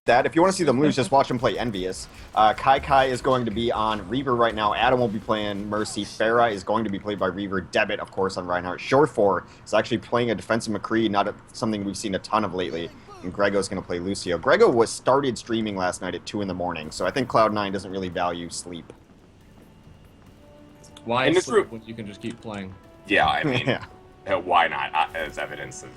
that. If you want to see them lose, just watch them play Envious. Kai is going to be on Reaver right now. Adam will be playing Mercy. Farah is going to be played by Reaver. Debit, of course, on Reinhardt. Shore4 is actually playing a defensive McCree, something we've seen a ton of lately. And Grego's going to play Lucio. Grego started streaming last night at 2 in the morning, so I think Cloud9 doesn't really value sleep. Why sleep when you can just keep playing? Yeah, I mean, why not? As evidence of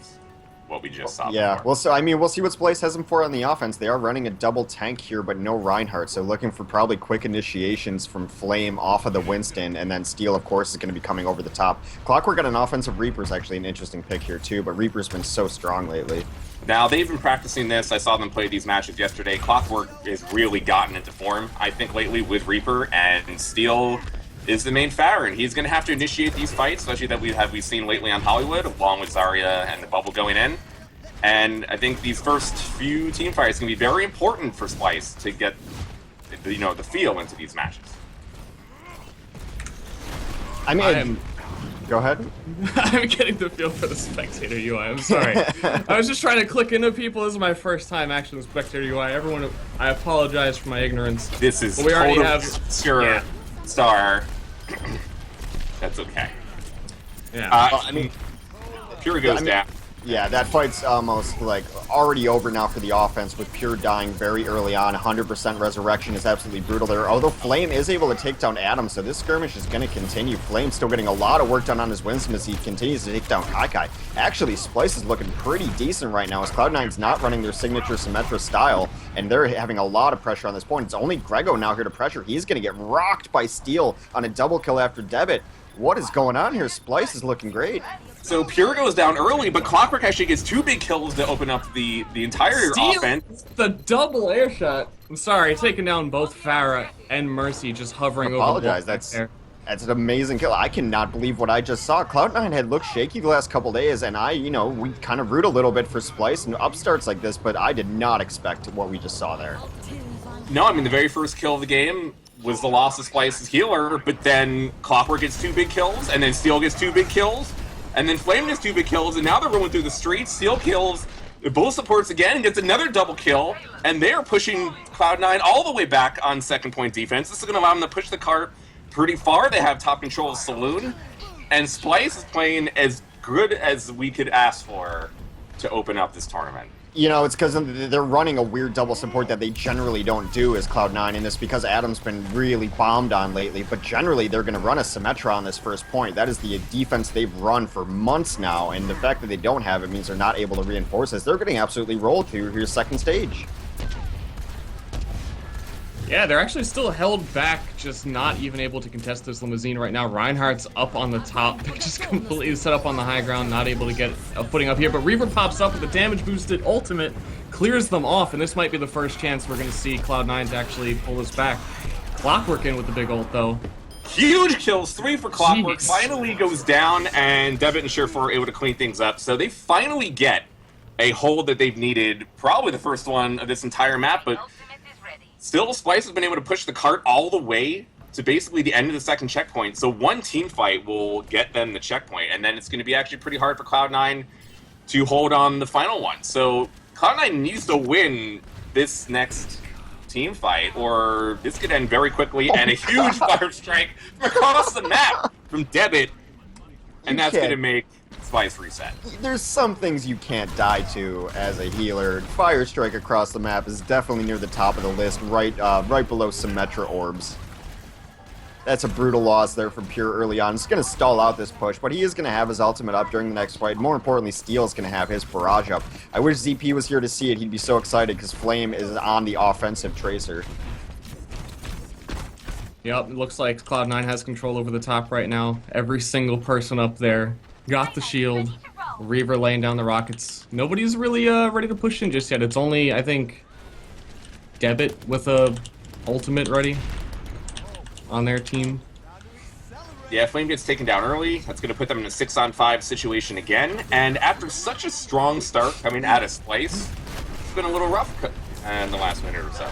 what we just saw. Yeah, we'll see what Splyce has him for on the offense. They are running a double tank here, but no Reinhardt, so looking for probably quick initiations from Flame off of the Winston, and then Steel, of course, is going to be coming over the top. Clockwork got an offensive Reaper is actually an interesting pick here, too, but Reaper's been so strong lately. Now, they've been practicing this. I saw them play these matches yesterday. Clockwork has really gotten into form, I think, lately with Reaper, and Steel is the main Farah, and he's going to have to initiate these fights, especially that we've seen lately on Hollywood, along with Zarya and the bubble going in. And I think these first few team fights can be very important for Splyce to get, the feel into these matches. I mean, go ahead. I'm getting the feel for the spectator UI. I'm sorry. I was just trying to click into people. This is my first time actually with spectator UI. Everyone, I apologize for my ignorance. This is we already have sure star. That's okay. Yeah. I mean, Pure goes down. Yeah, that fight's almost like already over now for the offense with Pure dying very early on. 100% resurrection is absolutely brutal there. Although Flame is able to take down Adam, so this skirmish is going to continue. Flame still getting a lot of work done on his Winston as he continues to take down Kai. Actually, Splyce is looking pretty decent right now as Cloud9's not running their signature Symmetra style, and they're having a lot of pressure on this point. It's only Grego now here to pressure. He's going to get rocked by Steel on a double kill after Debit. What is going on here? Splyce is looking great. So Pure goes down early, but Clockwork actually gets 2 big kills to open up the entire offense. The double air shot. I'm sorry, taking down both Farah and Mercy, just hovering over the that's an amazing kill. I cannot believe what I just saw. Cloud9 had looked shaky the last couple days, and we kind of root a little bit for Splyce and upstarts like this, but I did not expect what we just saw there. No, I mean, the very first kill of the game was the loss of Splyce's healer, but then Clockwork gets 2 big kills, and then Steel gets 2 big kills, and then Flame gets 2 big kills, and now they're rolling through the streets. Steel kills both supports again and gets another double kill, and they're pushing Cloud9 all the way back on second point defense. This is going to allow them to push the cart pretty far. They have top control of Saloon, and Splyce is playing as good as we could ask for to open up this tournament. It's because they're running a weird double support that they generally don't do as Cloud9, and it's because Adam's been really bombed on lately, but generally they're going to run a Symmetra on this first point. That is the defense they've run for months now, and the fact that they don't have it means they're not able to reinforce this. They're getting absolutely rolled through your second stage. Yeah, they're actually still held back, just not even able to contest this limousine right now. Reinhardt's up on the top. They're just completely set up on the high ground, not able to get a footing up here. But Reaver pops up with a damage-boosted ultimate, clears them off, and this might be the first chance we're going to see Cloud9 to actually pull this back. Clockwork in with the big ult, though. Huge kills, 3 for Clockwork. Jeez. Finally goes down, and Debit and Shore4 are able to clean things up. So they finally get a hold that they've needed, probably the first one of this entire map, but still, Splyce has been able to push the cart all the way to basically the end of the second checkpoint. So one team fight will get them the checkpoint, and then it's going to be actually pretty hard for Cloud9 to hold on the final one. So Cloud9 needs to win this next team fight, or this could end very quickly, and a huge fire strike from across the map from Debit, and that's going to make Splyce reset. There's some things you can't die to as a healer. Fire Strike across the map is definitely near the top of the list, right below Symmetra orbs. That's a brutal loss there from Pure early on. It's going to stall out this push, but he is going to have his ultimate up during the next fight. More importantly, Steel's going to have his barrage up. I wish ZP was here to see it. He'd be so excited because Flame is on the offensive Tracer. Yep, it looks like Cloud9 has control over the top right now. Every single person up there got the shield. Reaver laying down the rockets. Nobody's really ready to push in just yet. It's only, I think, Debit with a ultimate ready on their team. Yeah, Flame gets taken down early. That's going to put them in a 6-on-5 situation again. And after such a strong start coming out of Splyce, it's been a little rough in the last minute or so.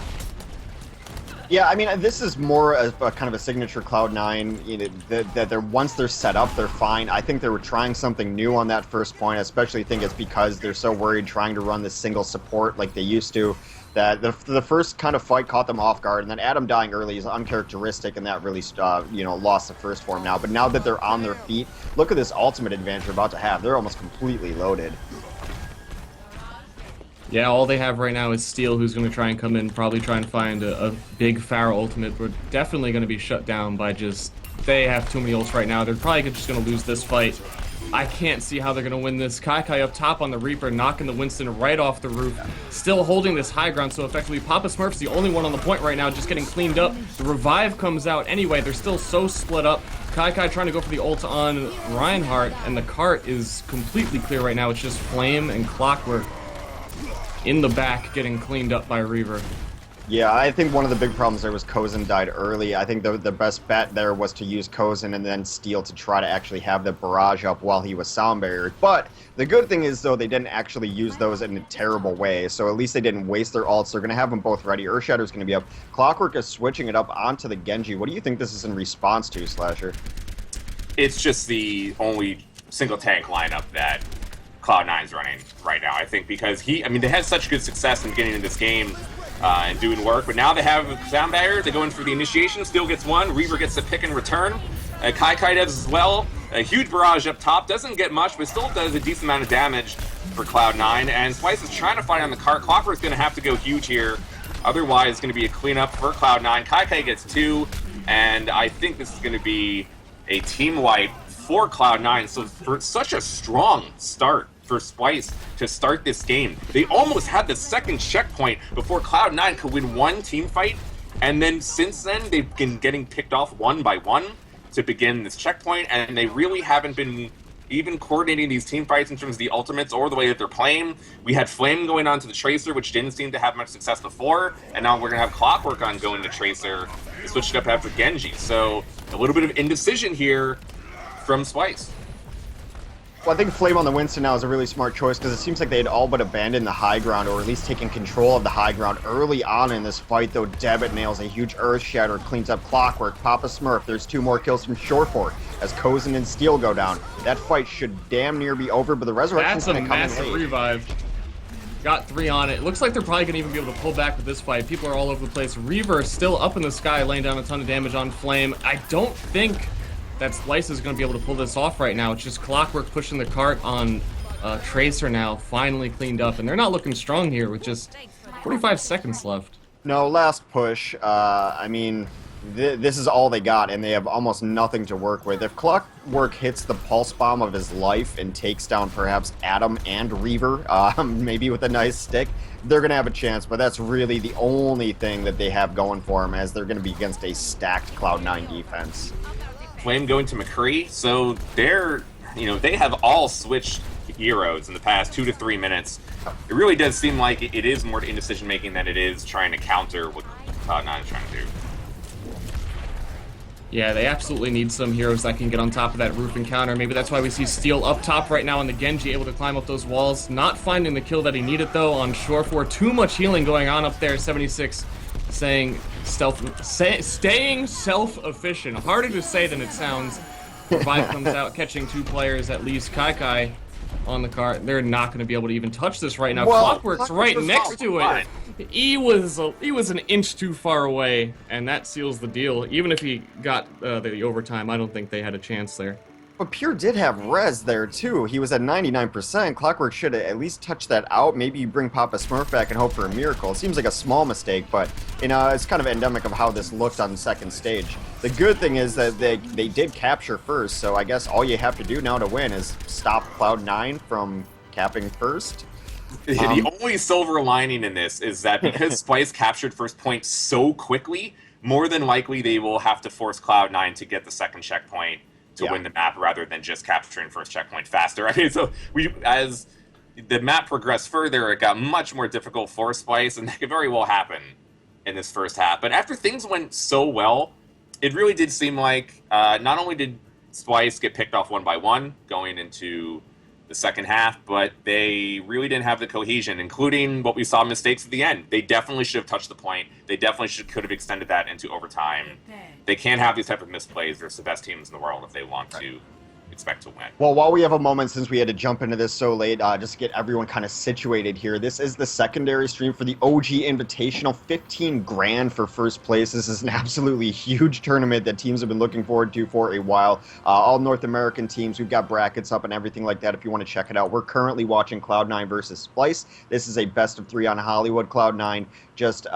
Yeah, I mean, this is more of a kind of a signature Cloud9, that they're once they're set up, they're fine. I think they were trying something new on that first point. I especially think it's because they're so worried trying to run this single support like they used to. That the first kind of fight caught them off guard, and then Adam dying early is uncharacteristic, and that really, lost the first form now. But now that they're on their feet, look at this ultimate advantage they're about to have. They're almost completely loaded. Yeah, all they have right now is Steel, who's going to try and come in, probably try and find a big Pharaoh ultimate, but definitely going to be shut down by just... They have too many ults right now. They're probably just going to lose this fight. I can't see how they're going to win this. Kai up top on the Reaper, knocking the Winston right off the roof. Still holding this high ground so effectively. Papa Smurf's the only one on the point right now, just getting cleaned up. The revive comes out anyway. They're still so split up. Kai trying to go for the ult on Reinhardt, and the cart is completely clear right now. It's just Flame and Clockwork in the back getting cleaned up by Reaver. Yeah, I think one of the big problems there was Cozen died early. I think the best bet there was to use Cozen and then Steel to try to actually have the barrage up while he was sound barriered. But the good thing is, though, they didn't actually use those in a terrible way, so at least they didn't waste their ults. They're going to have them both ready. Earthshatter's going to be up. Clockwork is switching it up onto the Genji. What do you think this is in response to, Slasher? It's just the only single tank lineup that Cloud9's running right now, I think, because they had such good success in the beginning of this game and doing work, but now they have Sound Barrier. They go in for the initiation. Steel gets one. Reaver gets the pick and return. Kai does as well. A huge barrage up top. Doesn't get much, but still does a decent amount of damage for Cloud9. And Splyce is trying to fight on the cart. Clockwork's going to have to go huge here. Otherwise, it's going to be a cleanup for Cloud9. Kai gets 2, and I think this is going to be a team wipe for Cloud9. So for such a strong start for Splyce to start this game. They almost had the second checkpoint before Cloud9 could win one team fight, and then since then they've been getting picked off one by one to begin this checkpoint, and they really haven't been even coordinating these team fights in terms of the ultimates or the way that they're playing. We had Flame going on to the Tracer, which didn't seem to have much success before, and now we're going to have Clockwork on going to Tracer to switch it up after Genji. So a little bit of indecision here from Splyce. Well, I think Flame on the Winston now is a really smart choice because it seems like they had all but abandoned the high ground, or at least taken control of the high ground early on in this fight, though Debit nails a huge Earth Shatter, cleans up Clockwork, Papa Smurf. There's 2 more kills from Shorefort as Cozen and Steel go down. That fight should damn near be over, but the Resurrection's going to come in late. That's a massive revive. Got 3 on it. Looks like they're probably going to even be able to pull back with this fight. People are all over the place. Reaver still up in the sky, laying down a ton of damage on Flame. I don't think that Splyce is going to be able to pull this off right now. It's just Clockwork pushing the cart on Tracer now, finally cleaned up. And they're not looking strong here with just 45 seconds left. No, last push. This is all they got, and they have almost nothing to work with. If Clockwork hits the pulse bomb of his life and takes down perhaps Adam and Reaver, maybe with a nice stick, they're going to have a chance, but that's really the only thing that they have going for them, as they're going to be against a stacked Cloud9 defense. Flame going to McCree, so they have all switched heroes in the past 2 to 3 minutes. It really does seem like it is more indecision making than it is trying to counter what Cloud9 is trying to do. Yeah, they absolutely need some heroes that can get on top of that roof and counter. Maybe that's why we see Steel up top right now on the Genji, able to climb up those walls. Not finding the kill that he needed, though, on Shore4. Too much healing going on up there. 76 staying self-efficient. Harder to say than it sounds. Revive comes out, catching 2 players at least. Kai on the cart. They're not going to be able to even touch this right now. Clockwork's right next to it. He was an inch too far away, and that seals the deal. Even if he got the overtime, I don't think they had a chance there. But Pure did have res there, too. He was at 99%. Clockwork should have at least touched that out. Maybe you bring Papa Smurf back and hope for a miracle. It seems like a small mistake, but it's kind of endemic of how this looked on the second stage. The good thing is that they did capture first, so I guess all you have to do now to win is stop Cloud9 from capping first. The only silver lining in this is that because Splyce captured first point so quickly, more than likely they will have to force Cloud9 to get the second checkpoint to win the map rather than just capturing first checkpoint faster. So as the map progressed further, it got much more difficult for Splyce, and that could very well happen in this first half. But after things went so well, it really did seem like not only did Splyce get picked off one by one going into the second half, but they really didn't have the cohesion, including what we saw mistakes at the end. They definitely should have touched the point. They definitely could have extended that into overtime. They can't have these type of misplays versus the best teams in the world if they want to expect to win. Well, while we have a moment, since we had to jump into this so late, just to get everyone kind of situated here, this is the secondary stream for the OG Invitational, 15 grand for first place. This is an absolutely huge tournament that teams have been looking forward to for a while. All North American teams, we've got brackets up and everything like that if you want to check it out. We're currently watching Cloud9 versus Splyce. This is a best of 3 on Hollywood. Cloud9 just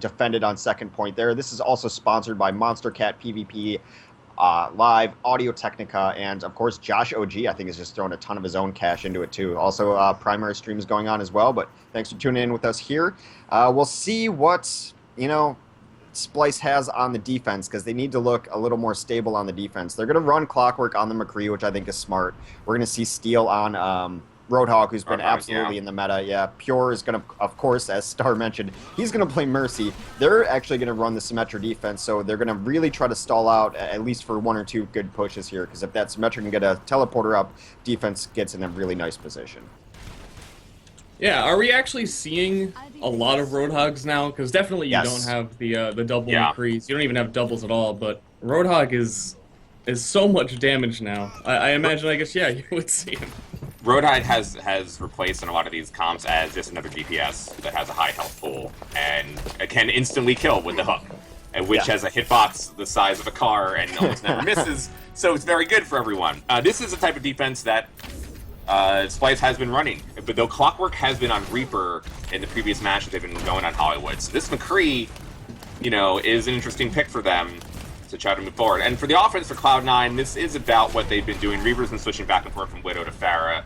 defended on second point there. This is also sponsored by Monster Cat PvP, Live, Audio Technica, and of course Josh OG I think is just throwing a ton of his own cash into it too. Also primary streams going on as well, but thanks for tuning in with us here. We'll see what Splyce has on the defense, because they need to look a little more stable on the defense. They're going to run Clockwork on the McCree, which I think is smart. We're going to see Steel on Roadhog, who's been absolutely in the meta. Yeah, Pure is going to, of course, as Star mentioned, he's going to play Mercy. They're actually going to run the Symmetra defense, so they're going to really try to stall out at least for 1 or 2 good pushes here, because if that Symmetra can get a teleporter up, defense gets in a really nice position. Yeah, are we actually seeing a lot of Roadhogs now? Because definitely you don't have the double McCrees. You don't even have doubles at all, but Roadhog is so much damage now. I imagine, I guess, yeah, you would see him. Roadhog has replaced in a lot of these comps as just another DPS that has a high health pool and can instantly kill with the hook, and which has a hitbox the size of a car and almost never misses, so it's very good for everyone. This is the type of defense that Splyce has been running, but though Clockwork has been on Reaper in the previous matches, they've been going on Hollywood. So this McCree, is an interesting pick for them to try to move forward. And for the offense for Cloud9, this is about what they've been doing. Reaper's been switching back and forth from Widow to Pharah.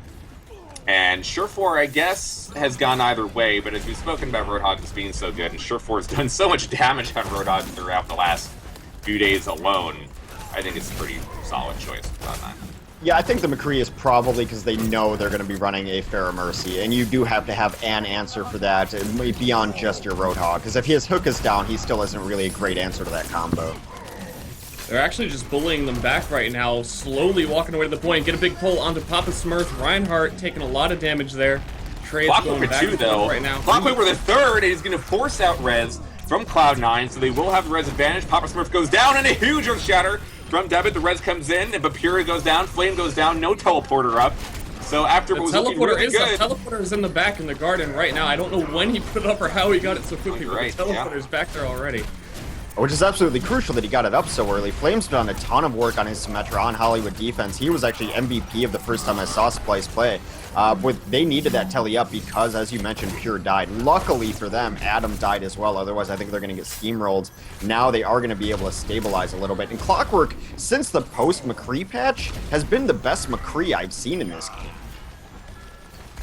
And Surefour, I guess, has gone either way, but as we've spoken about Roadhog as being so good, and Surefour's done so much damage on Roadhog throughout the last few days alone, I think it's a pretty solid choice for Cloud9. Yeah, I think the McCree is probably because they know they're going to be running a Pharah Mercy, and you do have to have an answer for that beyond just your Roadhog, because if his hook is down, he still isn't really a great answer to that combo. They're actually just bullying them back right now, slowly walking away to the point. Get a big pull onto Papa Smurf. Reinhardt taking a lot of damage there. Trades going back and forth right now. Clockwork with a third, and he's going to force out res from Cloud9, so they will have the res advantage. Papa Smurf goes down, and a huge Earth Shatter from Debit. The res comes in, and Papyra goes down, Flame goes down, no teleporter up. So after what was looking really good... The teleporter is in the back in the garden right now. I don't know when he put it up or how he got it so quickly, but the teleporter's back there already. Which is absolutely crucial that he got it up so early. Flame's done a ton of work on his Symmetra on Hollywood defense. He was actually MVP of the first time I saw Splyce play. They needed that telly up because, as you mentioned, Pure died. Luckily for them, Adam died as well. Otherwise, I think they're going to get steamrolled. Now they are going to be able to stabilize a little bit. And Clockwork, since the post-McCree patch, has been the best McCree I've seen in this game.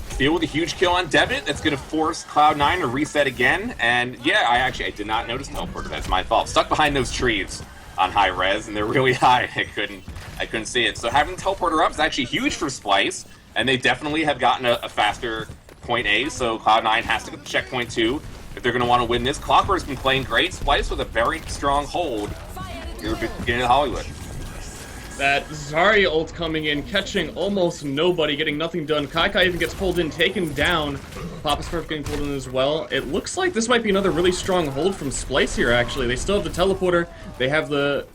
Steel with a huge kill on Debit. That's going to force Cloud9 to reset again. And yeah, I did not notice teleporter. That's my fault. Stuck behind those trees on high res, and they're really high. I couldn't see it. So having teleporter up is actually huge for Splyce, and they definitely have gotten a faster point A. So Cloud9 has to check point 2 if they're going to want to win this. Clockwork's been playing great. Splyce with a very strong hold here at the beginning of Hollywood. That Zarya ult coming in, catching almost nobody, getting nothing done. Kai even gets pulled in, taken down. Papa Smurf getting pulled in as well. It looks like this might be another really strong hold from Splyce here, actually. They still have the teleporter. They have the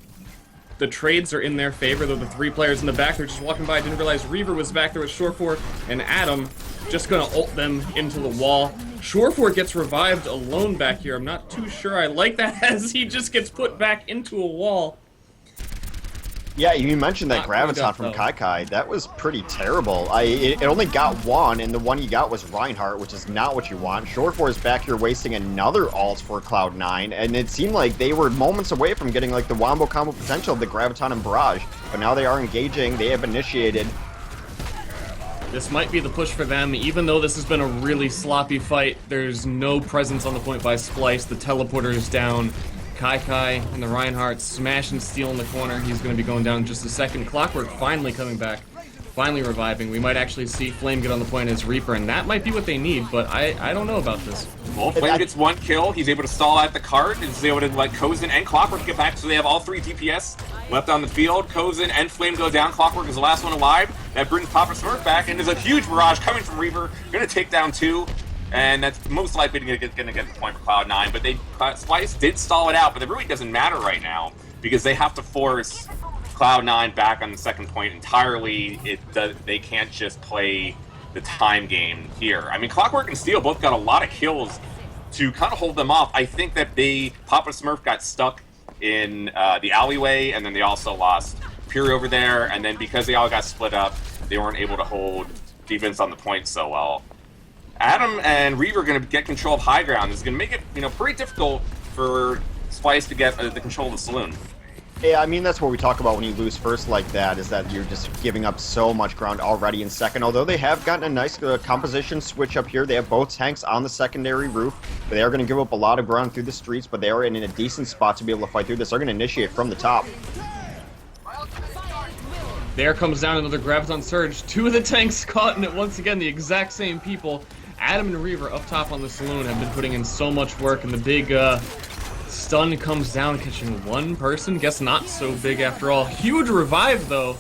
trades are in their favor. They're the 3 players in the back. They're just walking by. I didn't realize Reaver was back there with Surefour and Adam. Just gonna ult them into the wall. Surefour gets revived alone back here. I'm not too sure I like that as he just gets put back into a wall. Yeah, you mentioned that Graviton from Kai. That was pretty terrible. It only got 1, and the one you got was Reinhardt, which is not what you want. Surefour is back here wasting another ult for Cloud9, and it seemed like they were moments away from getting like the wombo combo potential of the Graviton and Barrage. But now they are engaging. They have initiated. This might be the push for them, even though this has been a really sloppy fight. There's no presence on the point by Splyce. The teleporter is down. Kai and the Reinhardt smashing Steel in the corner. He's going to be going down in just a second. Clockwork finally coming back, finally reviving. We might actually see Flame get on the point as Reaper, and that might be what they need, but I don't know about this. Well, Flame gets 1 kill. He's able to stall out the cart. He's able to let Kozin and Clockwork get back, so they have all 3 DPS left on the field. Kozin and Flame go down. Clockwork is the last one alive. That brings Papa Smurf back, and there's a huge barrage coming from Reaper. Going to take down 2. And that's most likely going to get the point for Cloud9. But Splyce did stall it out, but it really doesn't matter right now because they have to force Cloud9 back on the second point entirely. They can't just play the time game here. I mean, Clockwork and Steel both got a lot of kills to kind of hold them off. I think that Papa Smurf got stuck in the alleyway, and then they also lost Pure over there, and then because they all got split up, they weren't able to hold defense on the point so well. Adam and Reaver are going to get control of high ground. This is going to make it, pretty difficult for Splyce to get the control of the saloon. Yeah, I mean, that's what we talk about when you lose first like that, is that you're just giving up so much ground already in second. Although they have gotten a nice composition switch up here. They have both tanks on the secondary roof, but they are going to give up a lot of ground through the streets, but they are in a decent spot to be able to fight through this. They're going to initiate from the top. There comes down another Graviton Surge. Two of the tanks caught in it once again, the exact same people. Adam and Reaver up top on the saloon have been putting in so much work, and the big stun comes down, catching one person. Guess not so big after all. Huge revive, though.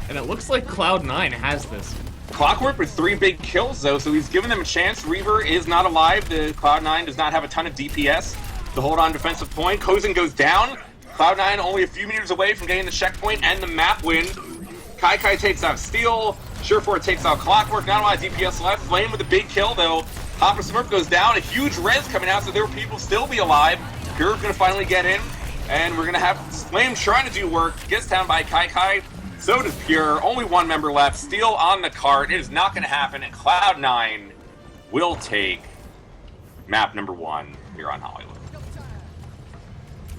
And it looks like Cloud9 has this. Clockwork with 3 big kills, though, so he's given them a chance. Reaver is not alive. The Cloud9 does not have a ton of DPS to hold on defensive point. Kozen goes down. Cloud9 only a few meters away from getting the checkpoint and the map win. Kai takes out Steel. Surefour takes out Clockwork. Not a lot of DPS left. Flame with a big kill, though. Papa Smurf goes down. A huge res coming out, so there will people still be alive. Pure's going to finally get in, and we're going to have Flame trying to do work. Gets down by Kai. So does Pure. Only one member left. Steel on the cart. It is not going to happen, and Cloud9 will take map number 1 here on Hollywood.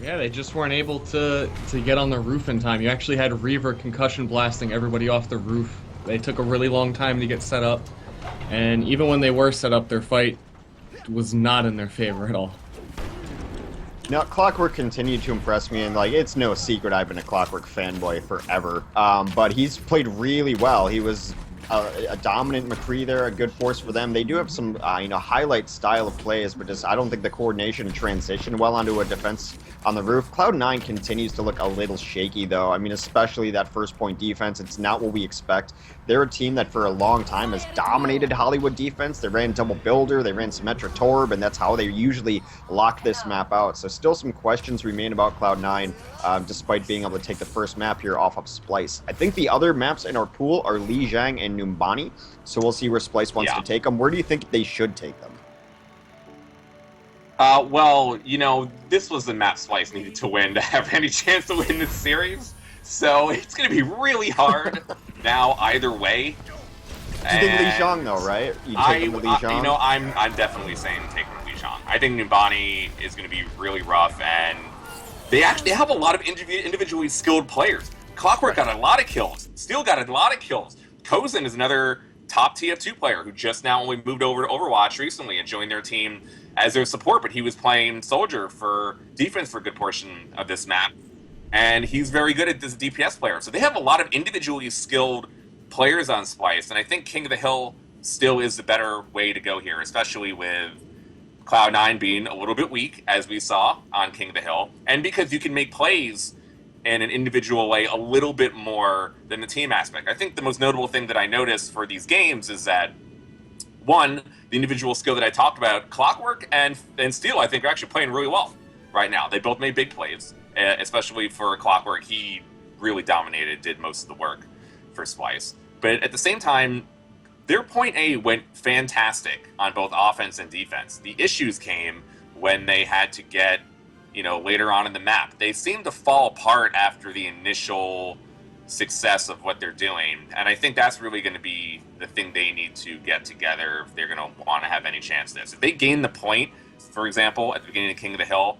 Yeah, they just weren't able to get on the roof in time. You actually had Reaver concussion blasting everybody off the roof. They took a really long time to get set up, and even when they were set up, their fight was not in their favor at all. Now, Clockwork continued to impress me, and it's no secret I've been a Clockwork fanboy forever. But he's played really well. He was a dominant McCree there, a good force for them. They do have some, highlight style of plays, but just I don't think the coordination and transition well onto a defense on the roof. Cloud9 continues to look a little shaky, though. I mean, especially that first point defense. It's not what we expect. They're a team that for a long time has dominated Hollywood defense. They ran double builder, they ran Symmetra Torb, and that's how they usually lock this map out. So still some questions remain about Cloud9, despite being able to take the first map here off of Splyce. I think the other maps in our pool are Lijiang and Numbani, so we'll see where Splyce wants to take them. Where do you think they should take them? Well, this was the map Splyce needed to win to have any chance to win this series. So it's going to be really hard now either way. You think Lijiang, though, right? You take them to Lijiang? I'm definitely saying take them to Lijiang. I think Numbani is going to be really rough, and they have a lot of individually skilled players. Clockwork got a lot of kills. Steel got a lot of kills. Kozen is another top TF2 player who just now only moved over to Overwatch recently and joined their team as their support, but he was playing Soldier for defense for a good portion of this map, and he's very good at this DPS player. So they have a lot of individually skilled players on Splyce, and I think King of the Hill still is the better way to go here, especially with Cloud9 being a little bit weak, as we saw on King of the Hill, and because you can make plays in an individual way a little bit more than the team aspect. I think the most notable thing that I noticed for these games is that, one, the individual skill that I talked about, Clockwork and Steel, I think, are actually playing really well right now. They both made big plays, especially for Clockwork. He really dominated, did most of the work for Splyce. But at the same time, their point A went fantastic on both offense and defense. The issues came when they had to get, later on in the map. They seemed to fall apart after the initial success of what they're doing, and I think that's really going to be the thing they need to get together if they're going to want to have any chance at this. If they gain the point, for example, at the beginning of King of the Hill,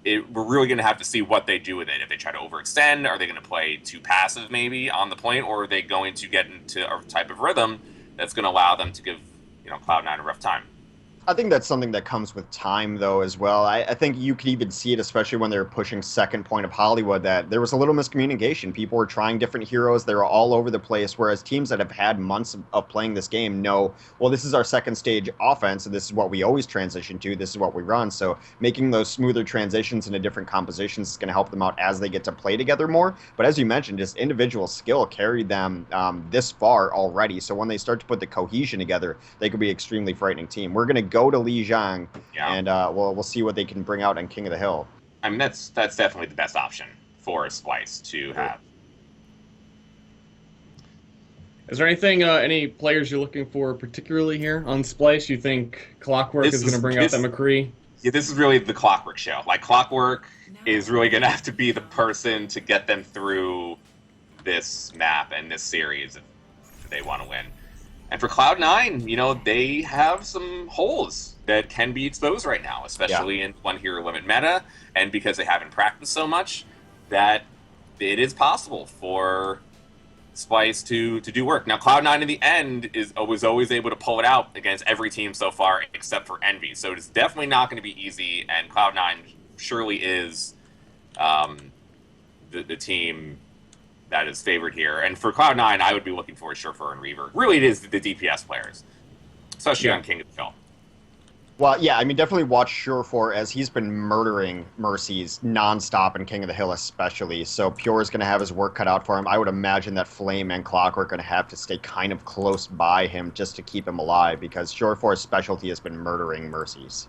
we're really going to have to see what they do with it. If they try to overextend, are they going to play too passive maybe on the point, or are they going to get into a type of rhythm that's going to allow them to give Cloud9 a rough time? I think that's something that comes with time, though, as well. I think you could even see it, especially when they were pushing second point of Hollywood, that there was a little miscommunication. People were trying different heroes. They were all over the place, whereas teams that have had months of playing this game know, well, this is our second stage offense, and this is what we always transition to. This is what we run. So making those smoother transitions into different compositions is going to help them out as they get to play together more. But as you mentioned, just individual skill carried them this far already. So when they start to put the cohesion together, they could be an extremely frightening team. We're going to go to Lijiang, and we'll see what they can bring out on King of the Hill. I mean, that's definitely the best option for Splyce to have. Is there anything, any players you're looking for particularly here on Splyce? You think Clockwork is going to bring out that McCree? Yeah, this is really the Clockwork show. Like, Clockwork is really going to have to be the person to get them through this map and this series if they want to win. And for Cloud9, you know, they have some holes that can be exposed right now, especially in one hero limit meta, and because they haven't practiced so much, that it is possible for Splyce to do work. Now, Cloud9 in the end was always able to pull it out against every team so far except for Envy. So it's definitely not going to be easy, and Cloud9 surely is the team that is favored here. And for Cloud9, I would be looking for Surefour and Reaver. Really, it is the DPS players, especially on King of the Hill. Well, yeah, I mean, definitely watch Surefour as he's been murdering Mercies nonstop in King of the Hill especially, so Pure is going to have his work cut out for him. I would imagine that Flame and Clockwork are going to have to stay kind of close by him just to keep him alive, because Surefour's specialty has been murdering Mercies.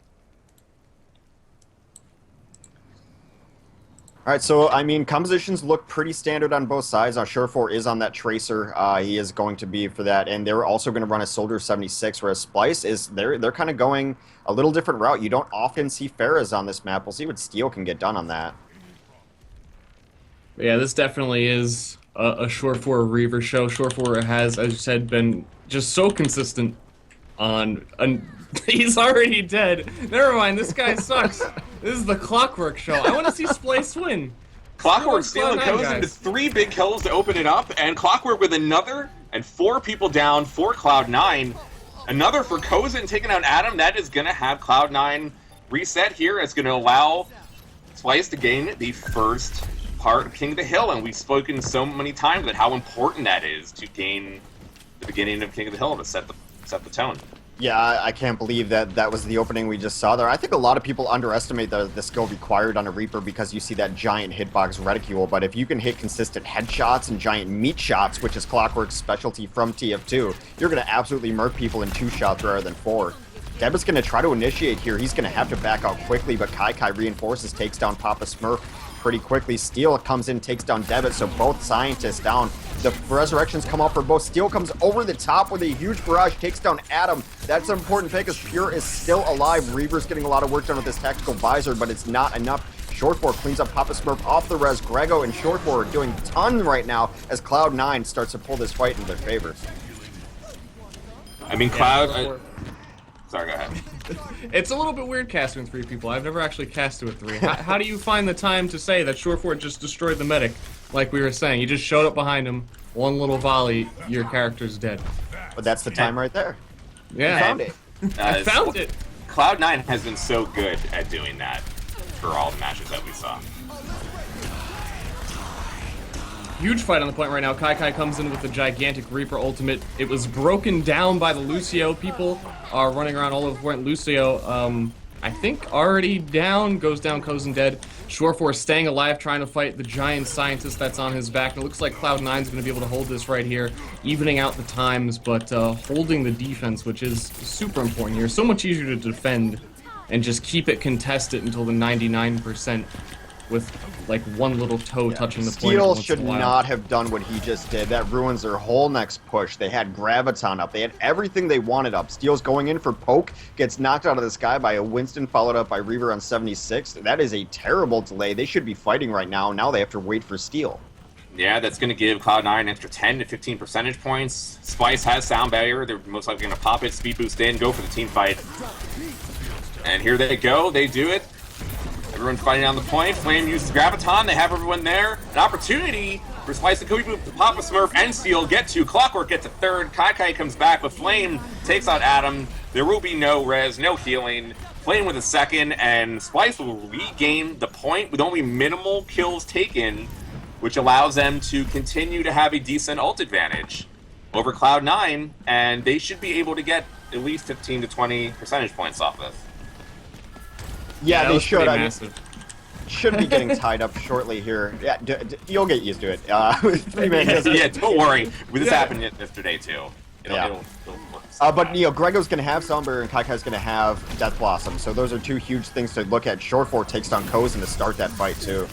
All right, so, I mean, compositions look pretty standard on both sides. Now, Surefour is on that Tracer. He is going to be for that. And they're also going to run a Soldier 76, whereas Splyce is, they're kind of going a little different route. You don't often see Pharahs on this map. We'll see what Steel can get done on that. Yeah, this definitely is a Surefour Reaver show. Surefour has, as you said, been just so consistent on... He's already dead. Never mind, this guy sucks. This is the Clockwork show. I want to see Splyce win. Clockwork stealing goes into 3 big kills to open it up, and Clockwork with another, and 4 people down for Cloud9. Another for Kozin taking out Adam. That is going to have Cloud9 reset here. It's going to allow Splyce to gain the first part of King of the Hill, and we've spoken so many times about how important that is to gain the beginning of King of the Hill to set the tone. Yeah, I can't believe that was the opening we just saw there. I think a lot of people underestimate the skill required on a Reaper because you see that giant hitbox reticule, but if you can hit consistent headshots and giant meat shots, which is Clockwork's specialty from TF2, you're going to absolutely murk people in 2 shots rather than 4. Debit's going to try to initiate here. He's going to have to back out quickly, but Kai reinforces, takes down Papa Smurf pretty quickly. Steel comes in, takes down Debit, so both scientists down. The resurrections come up for both. Steel comes over the top with a huge barrage, takes down Adam. That's an important pick as Pure is still alive. Reaver's getting a lot of work done with this tactical visor, but it's not enough. Surefour cleans up Papa Smurf off the res. Grego and Surefour are doing a ton right now as Cloud9 starts to pull this fight in their favor. I mean, Cloud... Sorry, go ahead. It's a little bit weird casting with 3 people. I've never actually casted with 3. How do you find the time to say that Surefour just destroyed the medic? Like we were saying, you just showed up behind him, 1 little volley, your character's dead. But that's the time right there. Yeah. You found it. I found it! Cloud9 has been so good at doing that for all the matches that we saw. Huge fight on the point right now. Kai comes in with the gigantic Reaper ultimate. It was broken down by the Lucio. People are running around all over the point. Lucio, I think already down. Goes down, Kozin dead. Surefour staying alive, trying to fight the giant scientist that's on his back. And it looks like Cloud9 is going to be able to hold this right here, evening out the times, but holding the defense, which is super important here. So much easier to defend and just keep it contested until the 99%. With like 1 little toe touching the point. Steel should not have done what he just did. That ruins their whole next push. They had Graviton up. They had everything they wanted up. Steel's going in for poke, gets knocked out of the sky by a Winston, followed up by Reaver on 76. That is a terrible delay. They should be fighting right now. Now they have to wait for Steel. Yeah, that's going to give Cloud9 an extra 10 to 15 percentage points. Splyce has Sound Barrier. They're most likely going to pop it, speed boost in, go for the team fight. And here they go. They do it. Everyone's fighting on the point. Flame uses Graviton. They have everyone there. An opportunity for Splyce and Kuibu, Papa Smurf, and Steel get to. Clockwork gets a 3rd. Kai comes back with Flame, takes out Adam. There will be no res, no healing. Flame with a 2nd, and Splyce will regain the point with only minimal kills taken, which allows them to continue to have a decent ult advantage over Cloud9, and they should be able to get at least 15 to 20 percentage points off this. Yeah, they should. I mean, massive. should be getting tied up shortly here. Yeah, you'll get used to it. 3-man yeah, don't worry. This happened yesterday too. It'll but Grego's going to have Soundbarrier and Kaikai's going to have Death Blossom. So those are 2 huge things to look at. Surefour takes down Kozin to start that fight too.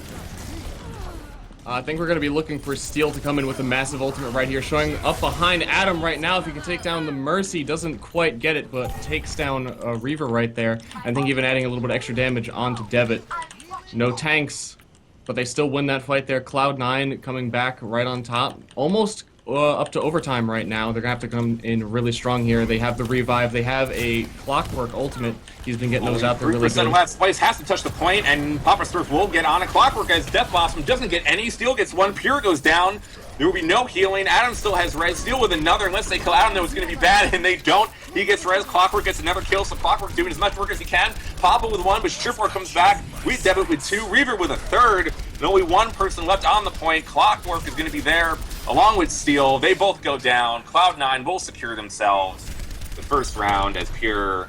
I think we're going to be looking for Steel to come in with a massive ultimate right here, showing up behind Adam right now. If he can take down the Mercy, doesn't quite get it, but takes down Reaver right there. I think even adding a little bit of extra damage onto Debit. No tanks, but they still win that fight there. Cloud9 coming back right on top. Almost up to overtime right now. They're going to have to come in really strong here. They have the revive. They have a Clockwork ultimate. He's been getting those out there really good. Left. Splyce has to touch the point, and Papa Smurf will get on a Clockwork as Death Blossom doesn't get any. Steel gets one. Pure goes down. There will be no healing. Adam still has res. Steel with another, unless they kill Adam, though it's going to be bad, and they don't. He gets res. Clockwork gets another kill, so Clockwork doing as much work as he can. Papa with one, but Surefour comes back. We Debit with two. Reaver with a third. And only one person left on the point. Clockwork is going to be there, along with Steel. They both go down. Cloud9 will secure themselves the first round, as Pure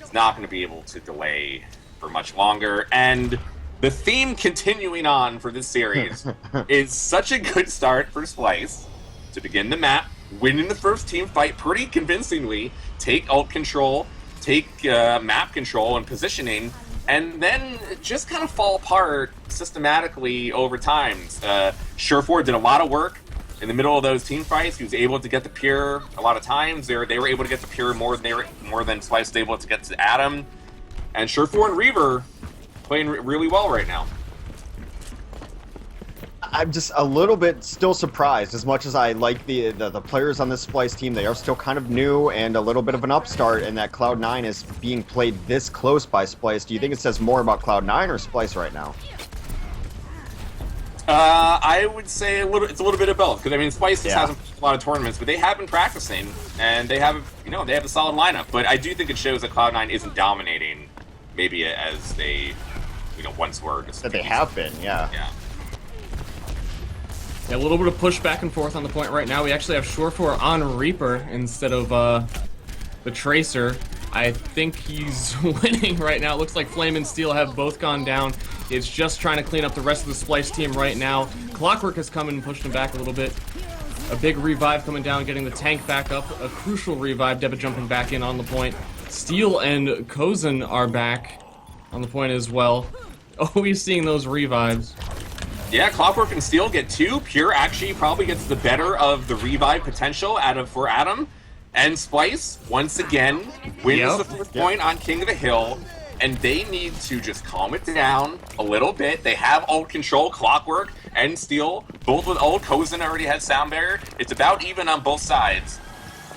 is not going to be able to delay for much longer. And the theme continuing on for this series is such a good start for Splyce to begin the map, winning the first team fight pretty convincingly, take ult control, take map control and positioning, and then just kind of fall apart systematically over time. Surefour did a lot of work in the middle of those team fights. He was able to get the Pure a lot of times. They were able to get the Pure more than Splyce was able to get to Adam. And Surefour and Reaver playing really well right now. I'm just a little bit still surprised. As much as I like the players on this Splyce team, they are still kind of new and a little bit of an upstart, and that Cloud9 is being played this close by Splyce. Do you think it says more about Cloud9 or Splyce right now? I would say it's a little bit of both, because I mean Splyce just hasn't played a lot of tournaments, but they have been practicing and they have a solid lineup. But I do think it shows that Cloud9 isn't dominating, maybe as they once were. That they have been, yeah. Yeah, a little bit of push back and forth on the point right now. We actually have Surefour on Reaper instead of the Tracer. I think he's winning right now. It looks like Flame and Steel have both gone down. It's just trying to clean up the rest of the Splyce team right now. Clockwork has come in and pushed him back a little bit. A big revive coming down, getting the tank back up. A crucial revive. Debit jumping back in on the point. Steel and Kozin are back on the point as well. Always seeing those revives. Yeah, Clockwork and Steel get two. Pure actually probably gets the better of the revive potential for Adam. And Splyce, once again, wins the first point on King of the Hill. And they need to just calm it down a little bit. They have ult control, Clockwork and Steel, both with ult. Kozin already has Sound Barrier. It's about even on both sides.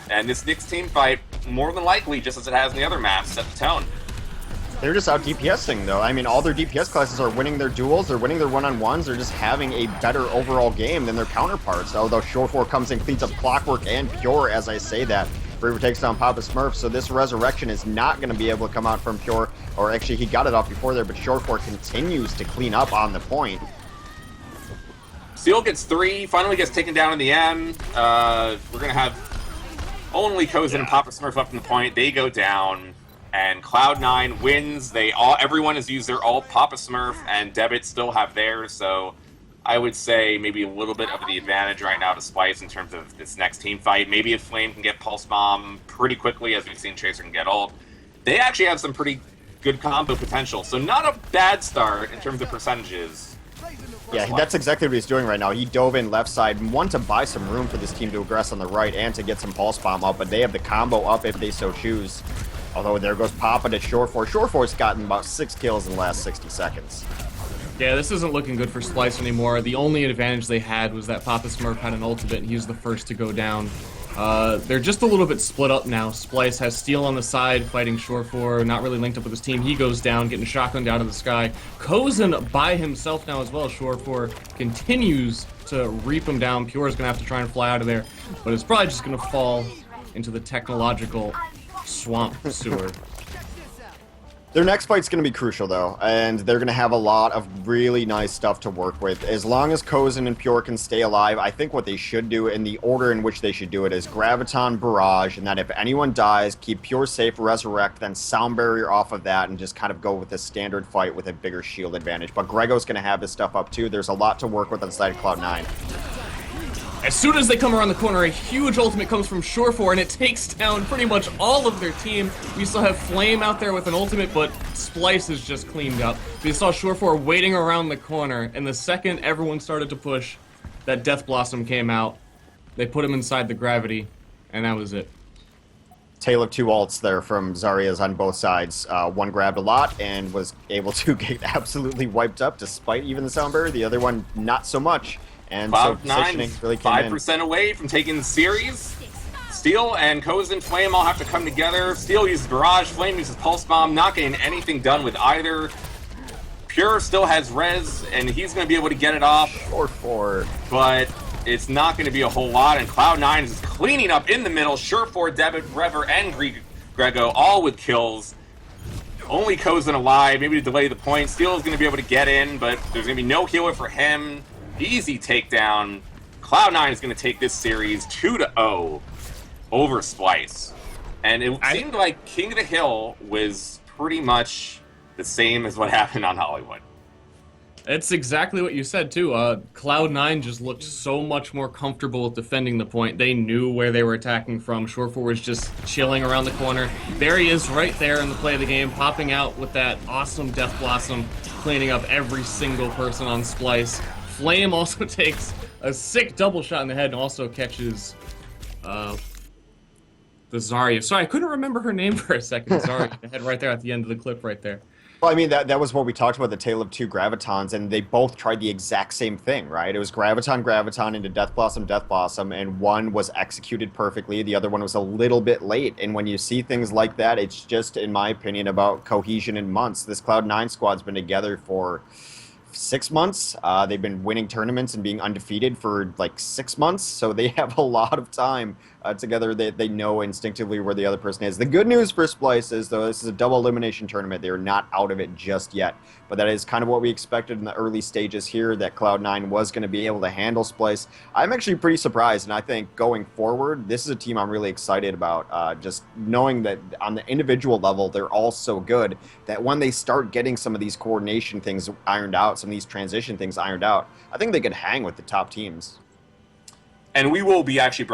And this next team fight, more than likely, just as it has in the other maps, set the tone. They're just out DPSing, though. I mean, all their DPS classes are winning their duels, they're winning their one-on-ones, they're just having a better overall game than their counterparts. Although Surefour comes in, cleans up Clockwork and Pure, as I say that. Reaver takes down Papa Smurf, so this Resurrection is not going to be able to come out from Pure. Or actually, he got it off before there, but Surefour continues to clean up on the point. Steel gets 3, finally gets taken down in the end. We're going to have only Kozin and Papa Smurf up in the point. They go down. And Cloud9 wins. Everyone has used their ult. Papa Smurf and Debit still have theirs, so I would say maybe a little bit of the advantage right now to Splyce in terms of this next team fight. Maybe if Flame can get Pulse Bomb pretty quickly, as we've seen Tracer can get ult. They actually have some pretty good combo potential, so not a bad start in terms of percentages. Yeah, that's exactly what he's doing right now. He dove in left side and wanted to buy some room for this team to aggress on the right and to get some Pulse Bomb up, but they have the combo up if they so choose. Although there goes Papa to Surefour. Surefour's gotten about 6 kills in the last 60 seconds. Yeah, this isn't looking good for Splyce anymore. The only advantage they had was that Papa Smurf had an ultimate and he was the first to go down. They're just a little bit split up now. Splyce has Steel on the side fighting Surefour, not really linked up with his team. He goes down, getting shotgunned out of the sky. Kozin by himself now as well. Surefour continues to reap him down. Pure is going to have to try and fly out of there, but it's probably just going to fall into the technological swamp sewer. Their next fight's going to be crucial, though, and they're going to have a lot of really nice stuff to work with. As long as Kozin and Pure can stay alive, I think what they should do, in the order in which they should do it, is Graviton, Barrage, and that if anyone dies, keep Pure safe, Resurrect, then Sound Barrier off of that, and just kind of go with a standard fight with a bigger shield advantage. But Grego's going to have his stuff up, too. There's a lot to work with on the side of Cloud9. As soon as they come around the corner, a huge ultimate comes from Shore4, and it takes down pretty much all of their team. We still have Flame out there with an ultimate, but Splyce is just cleaned up. We saw Shore4 waiting around the corner, and the second everyone started to push, that Death Blossom came out. They put him inside the gravity, and that was it. Tale of two ults there from Zarya's on both sides. One grabbed a lot and was able to get absolutely wiped up despite even the sound barrier. The other one, not so much. And so positioning really came in. 5% away from taking the series. Steel and Koz and Flame all have to come together. Steel uses Barrage, Flame uses Pulse Bomb, not getting anything done with either. Pure still has Res, and he's going to be able to get it off. Shore4. But it's not going to be a whole lot, and Cloud9 is cleaning up in the middle. Shore4, Debit, Rever, and Grego all with kills. Only Kozen alive, maybe to delay the point. Steel is going to be able to get in, but there's going to be no healer for him. Easy takedown. Cloud9 is going to take this series 2-0 over Splyce. And it seemed like King of the Hill was pretty much the same as what happened on Hollywood. It's exactly what you said, too. Cloud9 just looked so much more comfortable with defending the point. They knew where they were attacking from. Shore4 was just chilling around the corner. There he is right there in the play of the game, popping out with that awesome Death Blossom, cleaning up every single person on Splyce. Flame also takes a sick double shot in the head and also catches the Zarya. Sorry, I couldn't remember her name for a second. Zarya, the head right there at the end of the clip right there. Well, I mean, that was what we talked about, the tale of two Gravitons, and they both tried the exact same thing, right? It was Graviton into Death Blossom, and one was executed perfectly, the other one was a little bit late, and when you see things like that, it's just, in my opinion, about cohesion in months. This Cloud9 squad's been together for 6 months. They've been winning tournaments and being undefeated for like 6 months, so they have a lot of time together. They know instinctively where the other person is. The good news for Splyce is, though, this is a double elimination tournament. They are not out of it just yet, but that is kind of what we expected in the early stages here, that Cloud9 was going to be able to handle Splyce. I'm actually pretty surprised, and I think going forward, this is a team I'm really excited about, just knowing that on the individual level, they're all so good that when they start getting some of these coordination things ironed out, some of these transition things ironed out, I think they could hang with the top teams. And we will be actually